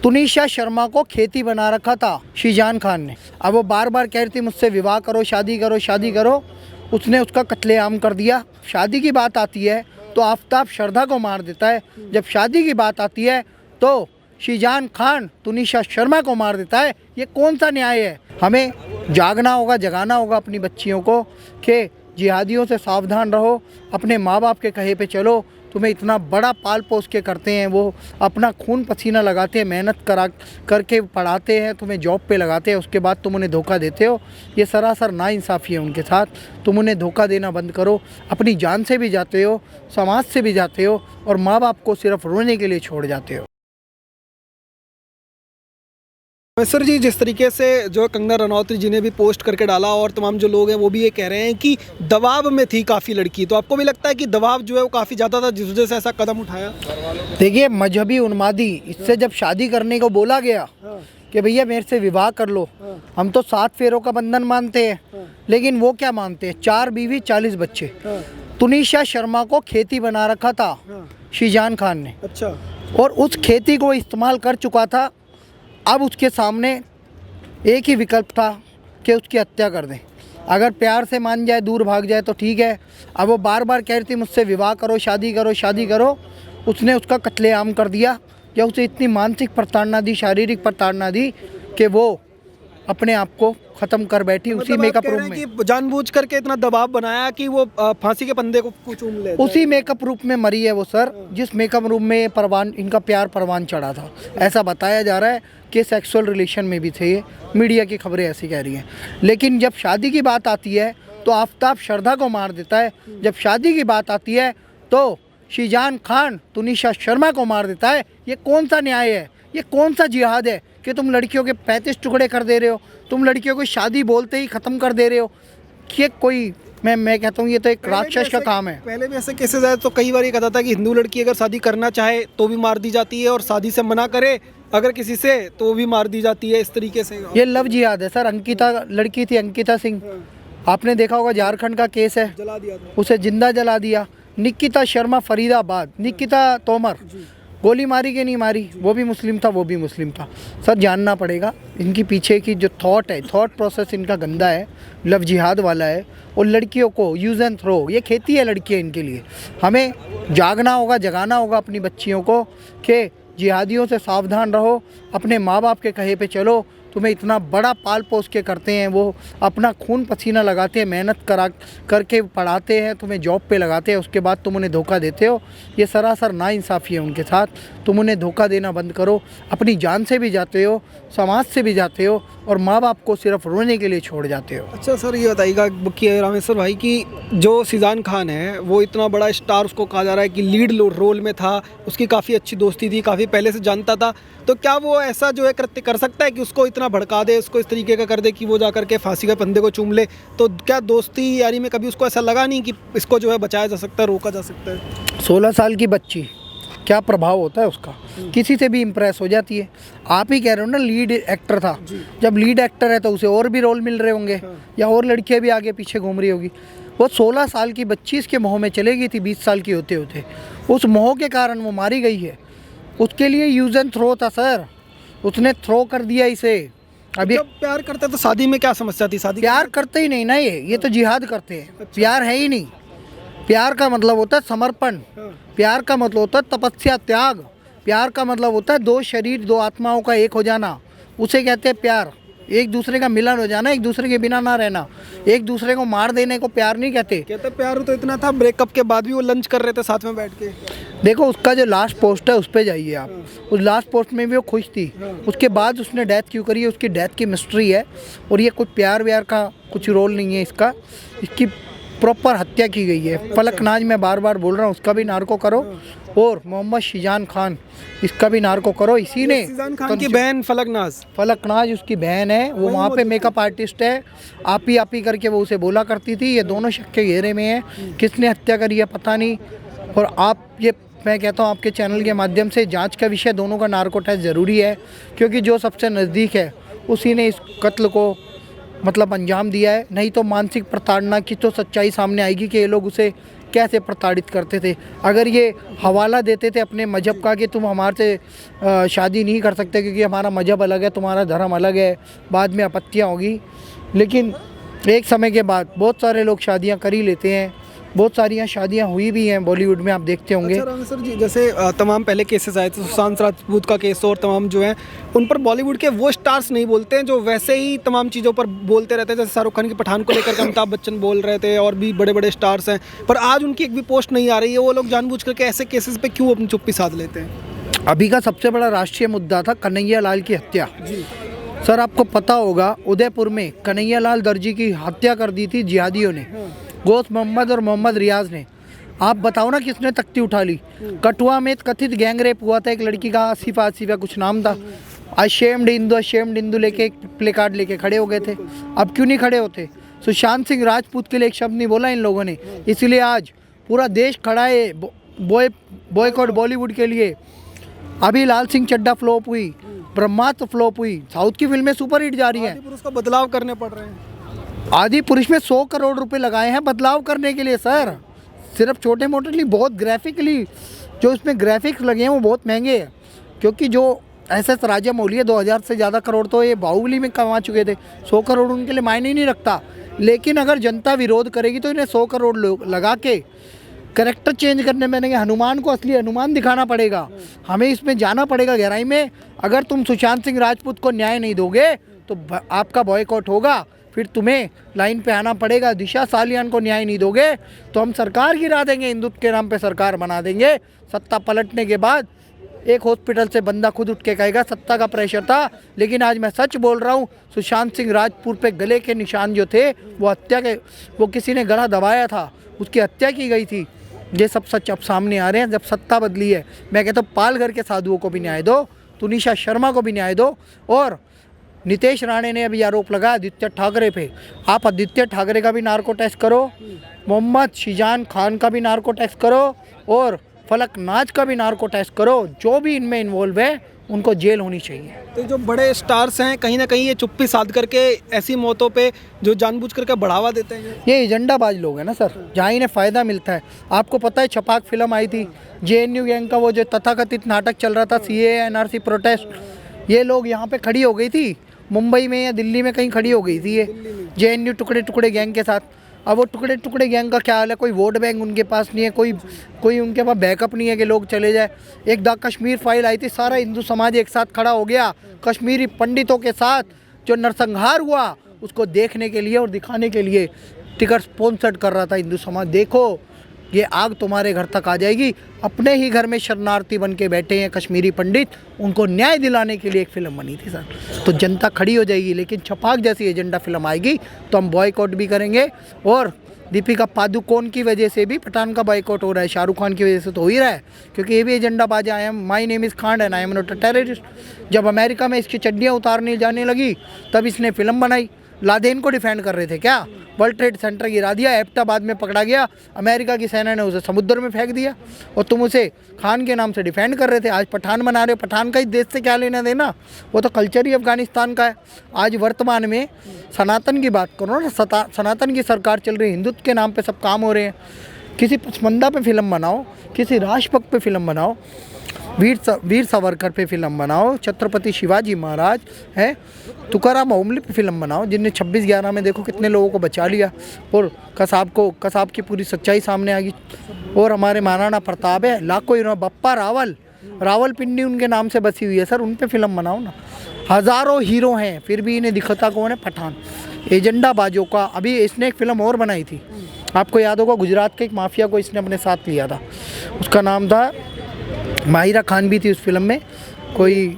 तुनिशा शर्मा को खेती बना रखा था शीजान खान ने। अब वो बार बार कह रही थी मुझसे विवाह करो, शादी करो, शादी करो। उसने उसका कत्लेआम कर दिया। शादी की बात आती है तो आफताब श्रद्धा को मार देता है। जब शादी की बात आती है तो शीजान खान तुनिशा शर्मा को मार देता है। ये कौन सा न्याय है? हमें जागना होगा, जगाना होगा अपनी बच्चियों को कि जिहादियों से सावधान रहो, अपने माँ बाप के कहे पे चलो। तुम्हें इतना बड़ा पाल पोस के करते हैं, वो अपना खून पसीना लगाते हैं, मेहनत करके पढ़ाते हैं, तुम्हें जॉब पे लगाते हैं, उसके बाद तुम उन्हें धोखा देते हो। ये सरासर नाइंसाफ़ी है उनके साथ। तुम उन्हें धोखा देना बंद करो। अपनी जान से भी जाते हो, समाज से भी जाते हो और माँ बाप को सिर्फ रोने के लिए छोड़ जाते हो। सर जी, जिस तरीके से जो कंगना रनौत जी ने भी पोस्ट करके डाला और तमाम जो लोग हैं वो भी ये कह रहे हैं कि दबाव में थी काफ़ी लड़की, तो आपको भी लगता है कि दबाव जो है वो काफ़ी ज़्यादा था जिस वजह से ऐसा कदम उठाया? देखिए, मजहबी उन्मादी, इससे जब शादी करने को बोला गया कि भैया मेरे से विवाह कर लो, हम तो 7 फेरों का बंधन मानते हैं, लेकिन वो क्या मानते हैं? 4 बीवी 40 बच्चे। तुनिशा शर्मा को खेती बना रखा था शीजान खान ने। अच्छा। और उस खेती को इस्तेमाल कर चुका था। अब उसके सामने एक ही विकल्प था कि उसकी हत्या कर दें। अगर प्यार से मान जाए, दूर भाग जाए तो ठीक है। अब वो बार बार कह रही थी मुझसे विवाह करो, शादी करो, शादी करो। उसने उसका कत्लेआम कर दिया या उसे इतनी मानसिक प्रताड़ना दी, शारीरिक प्रताड़ना दी कि वो अपने आप को ख़त्म कर बैठी उसी मेकअप रूम में। कि जानबूझ करके इतना दबाव बनाया कि वो फांसी के फंदे को चूम ले। उसी मेकअप रूम में मरी है वो सर, जिस मेकअप रूम में परवान इनका प्यार परवान चढ़ा था। ऐसा बताया जा रहा है कि सेक्सुअल रिलेशन में भी थे ये। मीडिया की खबरें ऐसी कह रही हैं। लेकिन जब शादी की बात आती है तो आफताब श्रद्धा को मार देता है। जब शादी की बात आती है तो शीजान खान तुनिशा शर्मा को मार देता है। ये कौन सा न्याय है? ये कौन सा जिहाद है कि तुम लड़कियों के 35 टुकड़े कर दे रहे हो? तुम लड़कियों को शादी बोलते ही ख़त्म कर दे रहे हो। कि कोई मैं कहता हूँ ये तो एक राक्षस का काम है। पहले भी ऐसे केसेस आए तो कई बार ये कहता था कि हिंदू लड़की अगर शादी करना चाहे तो भी मार दी जाती है और शादी से मना करे अगर किसी से तो भी मार दी जाती है। इस तरीके से ये लव जिहाद है सर। अंकिता लड़की थी, अंकिता सिंह, आपने देखा होगा, झारखंड का केस है, जला दिया था, उसे जिंदा जला दिया। निकिता शर्मा फरीदाबाद, निकिता तोमर, गोली मारी कि नहीं मारी? वो भी मुस्लिम था, वो भी मुस्लिम था। सर जानना पड़ेगा इनकी पीछे की जो थॉट है, थॉट प्रोसेस इनका गंदा है, लव जिहाद वाला है। और लड़कियों को यूज़ एंड थ्रो, ये खेती है लड़कियाँ इनके लिए। हमें जागना होगा, जगाना होगा अपनी बच्चियों को कि जिहादियों से सावधान रहो, अपने माँ बाप के कहे पे चलो। तुम्हें इतना बड़ा पाल पोस के करते हैं, वो अपना खून पसीना लगाते हैं, मेहनत करके पढ़ाते हैं, तुम्हें जॉब पे लगाते हैं, उसके बाद तुम उन्हें धोखा देते हो। ये सरासर नाइंसाफ़ी है उनके साथ। तुम उन्हें धोखा देना बंद करो। अपनी जान से भी जाते हो, समाज से भी जाते हो और माँ बाप को सिर्फ रोने के लिए छोड़ जाते हो। अच्छा सर, ये बताइएगा कि रामेश्वर भाई की जो शीजान खान है वो इतना बड़ा स्टार, उसको कहा जा रहा है कि लीड रोल में था, उसकी काफ़ी अच्छी दोस्ती थी, काफ़ी पहले से जानता था, तो क्या वो ऐसा जो है कृत्य कर सकता है कि उसको इतना भड़का दे, उसको इस तरीके का कर दे कि वो जा करके फांसी के फंदे को चूम ले? तो क्या दोस्ती यारी में कभी उसको ऐसा लगा नहीं कि इसको जो है बचाया जा सकता है, रोका जा सकता है? 16 साल की बच्ची, क्या प्रभाव होता है उसका? किसी से भी इम्प्रेस हो जाती है। आप ही कह रहे हो ना लीड एक्टर था। जब लीड एक्टर है तो उसे और भी रोल मिल रहे होंगे या और लड़कियां भी आगे पीछे घूम रही होगी। वो 16 साल की बच्ची इसके मोह में चले गई थी 20 साल की होते होते। उस मोह के कारण वो मारी गई है। उसके लिए यूज एंड थ्रो था सर, उसने थ्रो कर दिया इसे। अभी जब प्यार करते तो शादी में क्या समस्या थी? शादी प्यार करते ही नहीं ना, ये तो जिहाद करते हैं। अच्छा। प्यार है ही नहीं। प्यार का मतलब होता है समर्पण, प्यार का मतलब होता है तपस्या, त्याग। प्यार का मतलब होता है 2 शरीर 2 आत्माओं का एक हो जाना, उसे कहते हैं प्यार। एक दूसरे का मिलन हो जाना, एक दूसरे के बिना ना रहना। एक दूसरे को मार देने को प्यार नहीं कहते। प्यार तो इतना था, ब्रेकअप के बाद भी वो लंच कर रहे थे साथ में बैठ के। देखो उसका जो लास्ट पोस्ट है उस पर जाइए आप। उस लास्ट पोस्ट में भी वो खुश थी। उसके बाद उसने डेथ क्यों करी है, उसकी डेथ की मिस्ट्री है। और ये कुछ प्यार व्यार का कुछ रोल नहीं है इसका। इसकी प्रॉपर हत्या की गई है। फलकनाज मैं बार बार बोल रहा हूँ, उसका भी नार्को करो। और मोहम्मद शीजान खान, इसका भी नार्को करो। इसी ने शीजान खान की बहन फलकनाज उसकी बहन है, वो वहाँ पे मेकअप आर्टिस्ट है। आप ही करके वो उसे बोला करती थी। ये दोनों शक के घेरे में है। किसने हत्या करी है पता नहीं। और आप ये मैं कहता हूँ आपके चैनल के माध्यम से जांच का विषय, दोनों का नार्को टेस्ट ज़रूरी है, क्योंकि जो सबसे नज़दीक है उसी ने इस कत्ल को मतलब अंजाम दिया है। नहीं तो मानसिक प्रताड़ना की तो सच्चाई सामने आएगी कि ये लोग उसे कैसे प्रताड़ित करते थे। अगर ये हवाला देते थे अपने मज़हब का कि तुम हमारे से शादी नहीं कर सकते क्योंकि हमारा मज़हब अलग है, तुम्हारा धर्म अलग है, बाद में आपत्तियाँ होगी। लेकिन एक समय के बाद बहुत सारे लोग शादियाँ कर ही लेते हैं। बहुत सारी शादियाँ हुई भी हैं बॉलीवुड में, आप देखते होंगे। अच्छा रामेश्वर जी, जैसे तमाम पहले केसेस आए थे, सुशांत राजपूत का केस और तमाम जो हैं, उन पर बॉलीवुड के वो स्टार्स नहीं बोलते हैं जो वैसे ही तमाम चीज़ों पर बोलते रहते हैं। जैसे शाहरुख खान की पठान को लेकर के अमिताभ बच्चन बोल रहे थे और भी बड़े बड़े स्टार्स हैं, पर आज उनकी एक भी पोस्ट नहीं आ रही है। वो लोग जानबूझ करके ऐसे केसेस पे क्यों अपनी चुप्पी साध लेते हैं? अभी का सबसे बड़ा राष्ट्रीय मुद्दा था कन्हैया लाल की हत्या। जी सर आपको पता होगा उदयपुर में कन्हैया लाल दर्जी की हत्या कर दी थी जिहादियों ने, गोश्त मोहम्मद और मोहम्मद रियाज ने। आप बताओ ना किसने तख्ती उठा ली। कठुआ में कथित गैंग रेप हुआ था एक लड़की का, आसिफा कुछ नाम था। अशेम्ड हिंदू लेके एक प्ले कार्ड लेके खड़े हो गए थे। अब क्यों नहीं खड़े होते? सुशांत सिंह राजपूत के लिए एक शब्द नहीं बोला इन लोगों ने, इसलिए आज पूरा देश खड़ा है बॉयकॉट बॉलीवुड के लिए। अभी लाल सिंह चड्ढा फ्लॉप हुई, ब्रह्मास्त्र फ्लॉप हुई, साउथ की फिल्में सुपर हिट जा रही हैं। पुरुष का बदलाव करने पड़ रहे हैं। आदि पुरुष में 100 करोड़ रुपए लगाए हैं बदलाव करने के लिए सर। सिर्फ छोटे मोटे नहीं, बहुत ग्राफिकली जो इसमें ग्राफिक्स लगे हैं वो बहुत महंगे हैं। क्योंकि जो एस राजामौली है 2000 से ज़्यादा करोड़ तो ये बाहुबली में कमा चुके थे। 100 करोड़ उनके लिए मायने ही नहीं रखता। लेकिन अगर जनता विरोध करेगी तो इन्हें 100 करोड़ लोग लगा के करेक्टर चेंज करने में हनुमान को असली हनुमान दिखाना पड़ेगा। हमें इसमें जाना पड़ेगा गहराई में। अगर तुम सुशांत सिंह राजपूत को न्याय नहीं दोगे तो आपका बॉयकॉट होगा, फिर तुम्हें लाइन पे आना पड़ेगा। दिशा सालियान को न्याय नहीं दोगे तो हम सरकार गिरा देंगे, हिंदुत्व के नाम पे सरकार बना देंगे। सत्ता पलटने के बाद एक हॉस्पिटल से बंदा खुद उठ के कहेगा सत्ता का प्रेशर था। लेकिन आज मैं सच बोल रहा हूँ, सुशांत सिंह राजपूत पे गले के निशान जो थे वो किसी ने गला दबाया था, उसकी हत्या की गई थी। ये सब सच अब सामने आ रहे हैं। जब सत्ता बदली है, मैं कहता हूँ पालघर के साधुओं को भी न्याय दो, तुनिशा शर्मा को भी न्याय दो। और नितेश राणे ने अभी आरोप लगाया आदित्य ठाकरे पे। आप आदित्य ठाकरे का भी नार्को टेस्ट करो, मोहम्मद शिजान खान का भी नार्को टेस्ट करो और फलक नाज का भी नार्को टेस्ट करो। जो भी इनमें इन्वॉल्व है उनको जेल होनी चाहिए। तो जो बड़े स्टार्स हैं कहीं ना कहीं ये चुप्पी साध करके ऐसी मौतों पे जो जानबूझ करके बढ़ावा देते हैं। ये एजेंडाबाज लोग हैं ना सर, जहाँ इन्हें फ़ायदा मिलता है। आपको पता है छपाक फिल्म आई थी, JNU गैंग का वो जो तथाकथित नाटक चल रहा था CAA NRC प्रोटेस्ट, ये लोग यहाँ पे खड़ी हो गई थी मुंबई में या दिल्ली में कहीं खड़ी हो गई थी ये JNU टुकड़े टुकड़े गैंग के साथ। अब वो टुकड़े टुकड़े गैंग का क्या हाल है? कोई वोट बैंक उनके पास नहीं है, कोई उनके पास बैकअप नहीं है कि लोग चले जाए। एक द कश्मीर फाइल आई थी, सारा हिंदू समाज एक साथ खड़ा हो गया कश्मीरी पंडितों के साथ। जो नरसंहार हुआ उसको देखने के लिए और दिखाने के लिए टिकट स्पॉन्सर्ड कर रहा था हिंदू समाज। देखो ये आग तुम्हारे घर तक आ जाएगी। अपने ही घर में शरणार्थी बन के बैठे हैं कश्मीरी पंडित, उनको न्याय दिलाने के लिए एक फ़िल्म बनी थी सर। तो जनता खड़ी हो जाएगी। लेकिन छपाक जैसी एजेंडा फिल्म आएगी तो हम बॉयकॉट भी करेंगे। और दीपिका पादुकोण की वजह से भी पठान का बॉयकॉट हो रहा है, शाहरुख खान की वजह से तो हो ही रहा है, क्योंकि ये भी एजेंडाबाज आए हैं। My name is Khan and I am not a terrorist. जब अमेरिका में इसकी चड्डियाँ उतारने जाने लगी तब इसने फिल्म बनाई। लादेन को डिफेंड कर रहे थे क्या? वर्ल्ड ट्रेड सेंटर गिरा दिया, एबटाबाद में पकड़ा गया, अमेरिका की सेना ने उसे समुद्र में फेंक दिया और तुम उसे खान के नाम से डिफेंड कर रहे थे। आज पठान बना रहे हो। पठान का इस देश से क्या लेना देना? वो तो कल्चर ही अफगानिस्तान का है। आज वर्तमान में सनातन की बात करो ना, सनातन की सरकार चल रही है, हिंदुत्व के नाम पे सब काम हो रहे हैं। किसी पसमंदा पे फिल्म बनाओ, किसी राष्ट्रभक्त पे फिल्म बनाओ, वीर सावरकर पे फिल्म बनाओ, छत्रपति शिवाजी महाराज है, तुकाराम ओमले पे फिल्म बनाओ, जिनने 26/11 में देखो कितने लोगों को बचा लिया और कसाब की पूरी सच्चाई सामने आ गई। और हमारे महाराणा प्रताप है, लाखों हीरो, बप्पा रावलपिंडी उनके नाम से बसी हुई है सर, उन पे फिल्म बनाओ ना। हज़ारों हीरो हैं फिर भी इन्हें दिखता कौन है? पठान। एजेंडाबाजों का। अभी इसने एक फ़िल्म और बनाई थी, आपको याद होगा, गुजरात के एक माफिया को इसने अपने साथ लिया था, उसका नाम था, माहिरा खान भी थी उस फिल्म में, कोई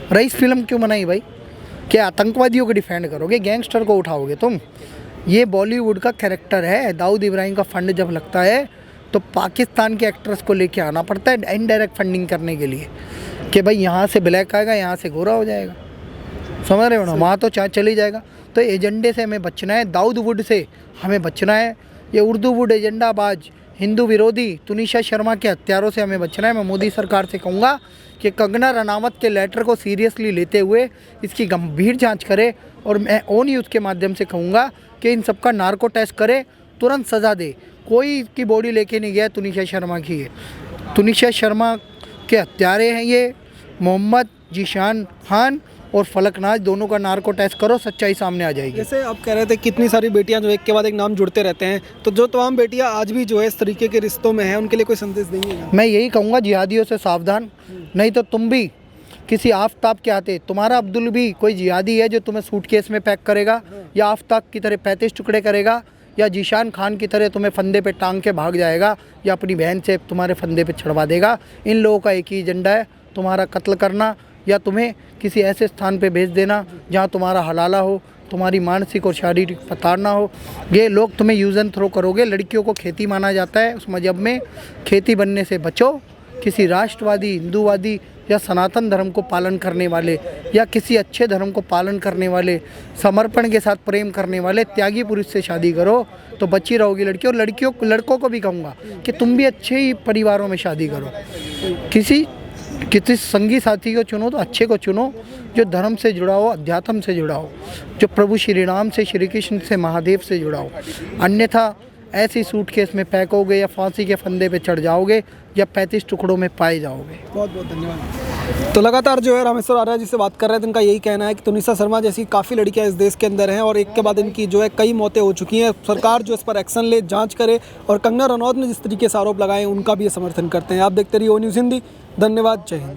रईस फिल्म क्यों बनाई भाई? क्या आतंकवादियों को डिफेंड करोगे? गैंगस्टर को उठाओगे तुम? ये बॉलीवुड का कैरेक्टर है। दाऊद इब्राहिम का फंड जब लगता है तो पाकिस्तान के एक्ट्रेस को लेके आना पड़ता है इनडायरेक्ट फंडिंग करने के लिए, कि भाई यहाँ से ब्लैक आएगा, यहाँ से गोरा हो जाएगा, समझ रहे हो ना? वहाँ तो चाहे चली जाएगा। तो एजेंडे से हमें बचना है, दाऊद वुड से हमें बचना है। ये उर्दू वुड एजेंडाबाज, हिंदू विरोधी तुनिशा शर्मा के हत्यारों से हमें बचना है। मैं मोदी सरकार से कहूँगा कि कंगना रनावत के लेटर को सीरियसली लेते हुए इसकी गंभीर जांच करे। और मैं ओ न्यूज़ के माध्यम से कहूँगा कि इन सबका नार्को टेस्ट करे तुरंत सज़ा दे। कोई की बॉडी लेके नहीं गया, तुनिशा शर्मा की है। तुनिशा शर्मा के हत्यारे हैं ये मोहम्मद जीशान खान और फलकनाज, दोनों का नार्को टेस्ट करो, सच्चाई सामने आ जाएगी। जैसे आप कह रहे थे कितनी सारी बेटियां जो एक के बाद एक नाम जुड़ते रहते हैं, तो जो तमाम बेटियां आज भी जो है इस तरीके के रिश्तों में हैं, उनके लिए कोई संदेश देंगे? मैं यही कहूँगा, जिहादियों से सावधान, नहीं तो तुम भी किसी आफताब के आते, तुम्हारा अब्दुल भी कोई जिहादी है जो तुम्हें सूटकेस में पैक करेगा, या आफताब की तरह 35 टुकड़े करेगा, या जीशान खान की तरह तुम्हें फंदे पे टांग के भाग जाएगा, या अपनी बहन से तुम्हारे फंदे पे चढ़वा देगा। इन लोगों का एक ही एजेंडा है, तुम्हारा कत्ल करना या तुम्हें किसी ऐसे स्थान पे भेज देना जहाँ तुम्हारा हलाला हो, तुम्हारी मानसिक और शारीरिक प्रताड़ना हो। ये लोग तुम्हें यूज़ एंड थ्रो करोगे। लड़कियों को खेती माना जाता है उस मजहब में, खेती बनने से बचो। किसी राष्ट्रवादी, हिंदूवादी या सनातन धर्म को पालन करने वाले, या किसी अच्छे धर्म को पालन करने वाले, समर्पण के साथ प्रेम करने वाले त्यागी पुरुष से शादी करो तो बची रहोगी लड़की। और लड़कों को भी कहूँगा कि तुम भी अच्छे ही परिवारों में शादी करो। किसी संगी साथी को चुनो तो अच्छे को चुनो, जो धर्म से जुड़ा हो, अध्यात्म से जुड़ा हो, जो प्रभु श्री राम से, श्री कृष्ण से, महादेव से जुड़ा हो। अन्यथा ऐसी सूटकेस में पैक होगे या फांसी के फंदे पे चढ़ जाओगे या 35 टुकड़ों में पाए जाओगे। बहुत बहुत धन्यवाद। तो लगातार जो है रामेश्वर आर्या जी से बात कर रहे थे, इनका यही कहना है कि तुनिशा शर्मा जैसी काफ़ी लड़कियां इस देश के अंदर हैं और एक के बाद इनकी जो है कई मौतें हो चुकी हैं। सरकार जो इस पर एक्शन ले, जांच करे, और कंगना रनौत ने जिस तरीके से आरोप लगाए उनका भी ये समर्थन करते हैं। आप देखते रहिए ओ न्यूज़ हिंदी। धन्यवाद। जय हिंद।